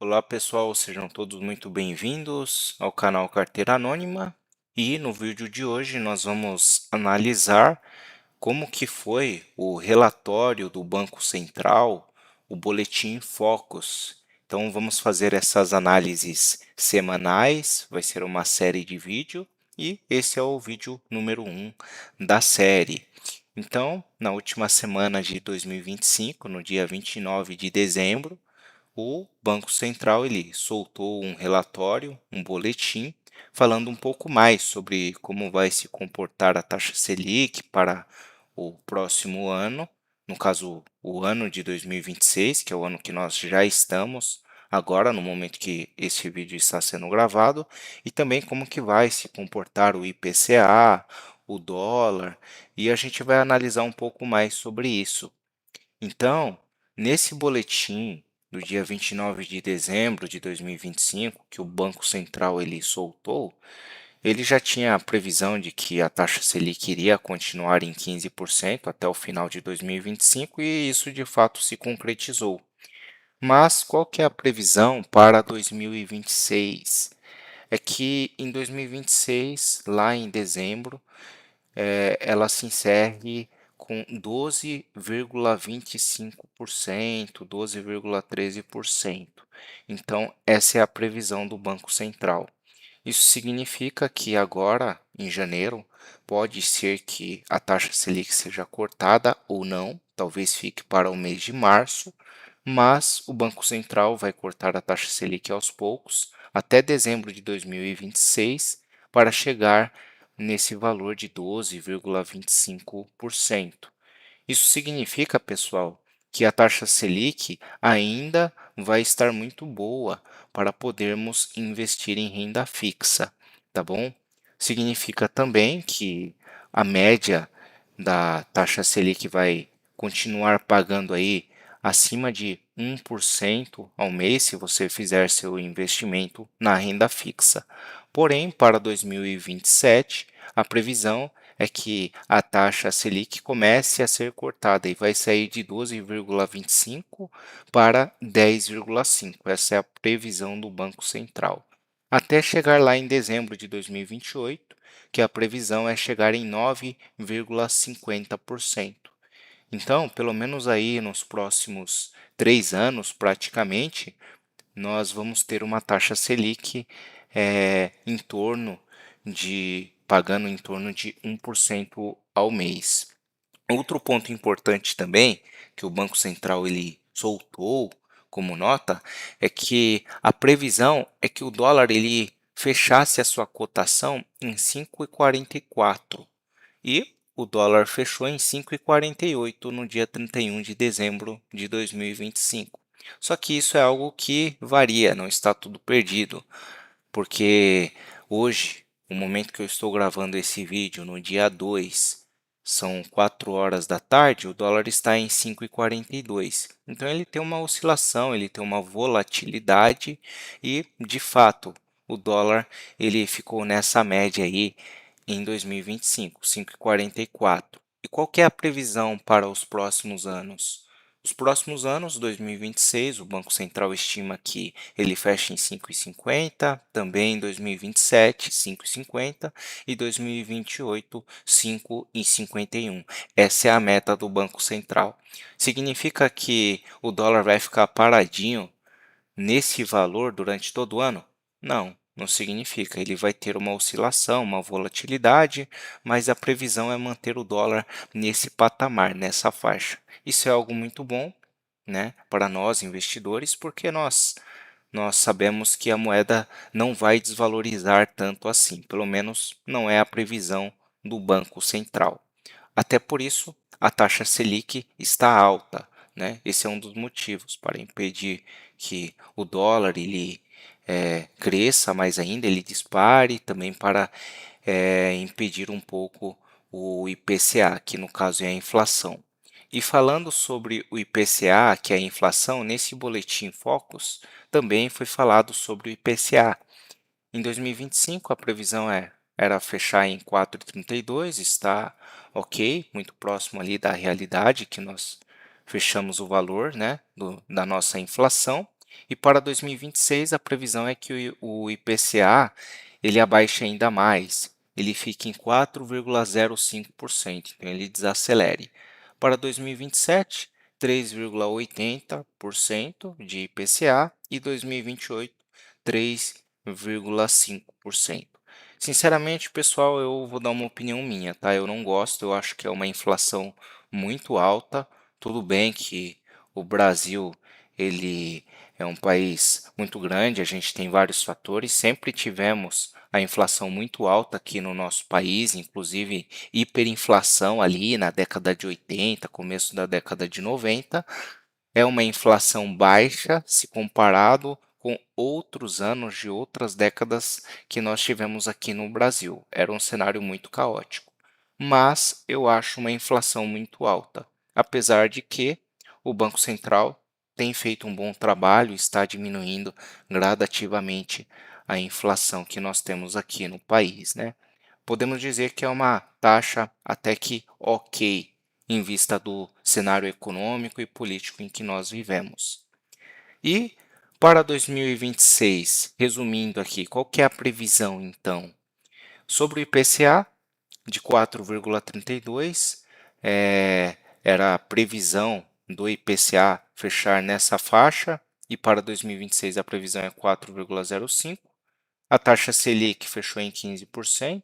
Olá pessoal, sejam todos muito bem-vindos ao canal Carteira Anônima e no vídeo de hoje nós vamos analisar como que foi o relatório do Banco Central, o Boletim Focus. Então vamos fazer essas análises semanais, vai ser uma série de vídeo e esse é o vídeo número 1 da série. Então, na última semana de 2025, no dia 29 de dezembro, o Banco Central ele soltou um relatório, um boletim, falando um pouco mais sobre como vai se comportar a taxa Selic para o próximo ano, no caso, o ano de 2026, que é o ano que nós já estamos agora, no momento que esse vídeo está sendo gravado, e também como que vai se comportar o IPCA, o dólar, e a gente vai analisar um pouco mais sobre isso. Então, nesse boletim do dia 29 de dezembro de 2025, que o Banco Central ele soltou, ele já tinha a previsão de que a taxa Selic iria continuar em 15% até o final de 2025 e isso de fato se concretizou. Mas qual que é a previsão para 2026? É que em 2026, lá em dezembro, ela se encerre com 12,25%, 12,13%. Então, essa é a previsão do Banco Central. Isso significa que agora, em janeiro, pode ser que a taxa Selic seja cortada ou não, talvez fique para o mês de março, mas o Banco Central vai cortar a taxa Selic aos poucos até dezembro de 2026 para chegar nesse valor de 12,25%. Isso significa, pessoal, que a taxa Selic ainda vai estar muito boa para podermos investir em renda fixa, tá bom? Significa também que a média da taxa Selic vai continuar pagando aí acima de 1% ao mês se você fizer seu investimento na renda fixa. Porém, para 2027, a previsão é que a taxa Selic comece a ser cortada e vai sair de 12,25 para 10,5. Essa é a previsão do Banco Central. Até chegar lá em dezembro de 2028, que a previsão é chegar em 9,50%. Então, pelo menos aí nos próximos 3 anos, praticamente, nós vamos ter uma taxa Selic em torno pagando em torno de 1% ao mês. Outro ponto importante também que o Banco Central ele soltou como nota é que a previsão é que o dólar ele fechasse a sua cotação em 5,44 e o dólar fechou em 5,48 no dia 31 de dezembro de 2025. Só que isso é algo que varia, não está tudo perdido, porque hoje, no momento que eu estou gravando esse vídeo, no dia 2, são 4 horas da tarde, o dólar está em 5,42. Então ele tem uma oscilação, ele tem uma volatilidade e, de fato, o dólar ele ficou nessa média aí em 2025, 5,44. E qual que é a previsão para os próximos anos? Os próximos anos, 2026, o Banco Central estima que ele feche em 5,50, também em 2027, 5,50 e 2028, 5,51. Essa é a meta do Banco Central. Significa que o dólar vai ficar paradinho nesse valor durante todo o ano? Não, não significa. Ele vai ter uma oscilação, uma volatilidade, mas a previsão é manter o dólar nesse patamar, nessa faixa. Isso é algo muito bom, né, para nós investidores, porque nós sabemos que a moeda não vai desvalorizar tanto assim, pelo menos não é a previsão do Banco Central. Até por isso, a taxa Selic está alta, né? Esse é um dos motivos para impedir que o dólar ele cresça mais ainda, ele dispare, também para impedir um pouco o IPCA, que no caso é a inflação. E falando sobre o IPCA, que é a inflação, nesse boletim Focus também foi falado sobre o IPCA. Em 2025, a previsão era fechar em 4,32, está ok, muito próximo ali da realidade que nós fechamos o valor, né, da nossa inflação. E para 2026, a previsão é que o IPCA ele abaixe ainda mais, ele fique em 4,05%, então ele desacelere. Para 2027, 3,80% de IPCA e 2028, 3,5%. Sinceramente, pessoal, eu vou dar uma opinião minha, tá? Eu não gosto, eu acho que é uma inflação muito alta. Tudo bem que o Brasil, ele é um país muito grande, a gente tem vários fatores, sempre tivemos a inflação muito alta aqui no nosso país, inclusive hiperinflação ali na década de 80, começo da década de 90. É uma inflação baixa se comparado com outros anos de outras décadas que nós tivemos aqui no Brasil. Era um cenário muito caótico. Mas eu acho uma inflação muito alta, apesar de que o Banco Central tem feito um bom trabalho, está diminuindo gradativamente a inflação que nós temos aqui no país, né? Podemos dizer que é uma taxa até que ok, em vista do cenário econômico e político em que nós vivemos. E para 2026, resumindo aqui, qual que é a previsão então? Sobre o IPCA de 4,32, era a previsão do IPCA fechar nessa faixa, e para 2026 a previsão é 4,05. A taxa Selic fechou em 15%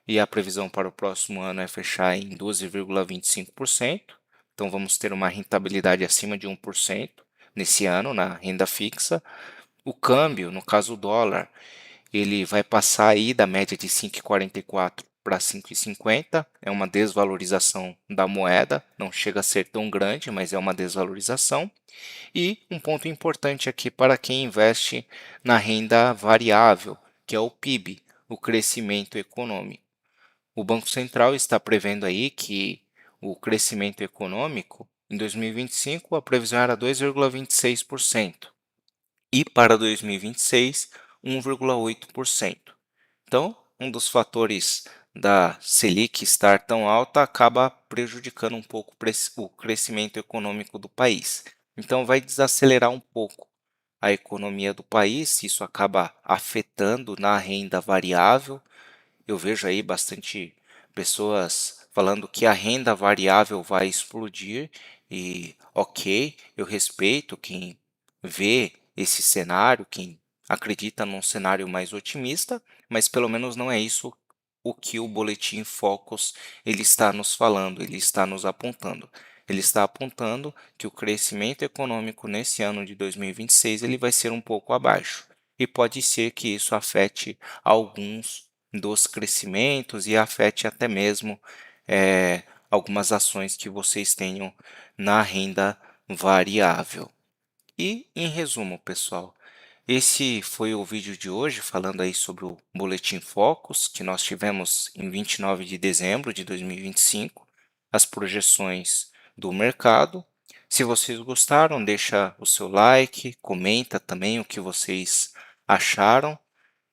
e a previsão para o próximo ano é fechar em 12,25%. Então, vamos ter uma rentabilidade acima de 1% nesse ano na renda fixa. O câmbio, no caso o dólar, ele vai passar aí da média de 5,44 para 5,50. É uma desvalorização da moeda, não chega a ser tão grande, mas é uma desvalorização. E um ponto importante aqui para quem investe na renda variável, que é o PIB, o crescimento econômico. O Banco Central está prevendo aí que o crescimento econômico em 2025 a previsão era 2,26% e para 2026 1,8%. Então, um dos fatores da Selic estar tão alta acaba prejudicando um pouco o crescimento econômico do país. Então, vai desacelerar um pouco a economia do país, isso acaba afetando na renda variável. Eu vejo aí bastante pessoas falando que a renda variável vai explodir e ok, eu respeito quem vê esse cenário, quem acredita num cenário mais otimista, mas pelo menos não é isso o que o Boletim Focus ele está nos falando, ele está nos apontando. Ele está apontando que o crescimento econômico nesse ano de 2026 ele vai ser um pouco abaixo. E pode ser que isso afete alguns dos crescimentos e afete até mesmo algumas ações que vocês tenham na renda variável. E, em resumo, pessoal, esse foi o vídeo de hoje falando aí sobre o Boletim Focus, que nós tivemos em 29 de dezembro de 2025, as projeções do mercado. Se vocês gostaram, deixa o seu like, comenta também o que vocês acharam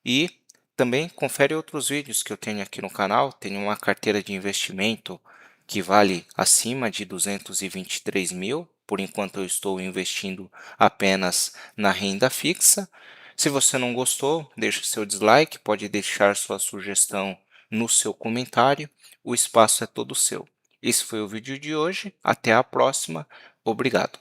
e também confere outros vídeos que eu tenho aqui no canal. Tenho uma carteira de investimento que vale acima de 223 mil. Por enquanto eu estou investindo apenas na renda fixa. Se você não gostou, deixe seu dislike, pode deixar sua sugestão no seu comentário. O espaço é todo seu. Esse foi o vídeo de hoje. Até a próxima. Obrigado.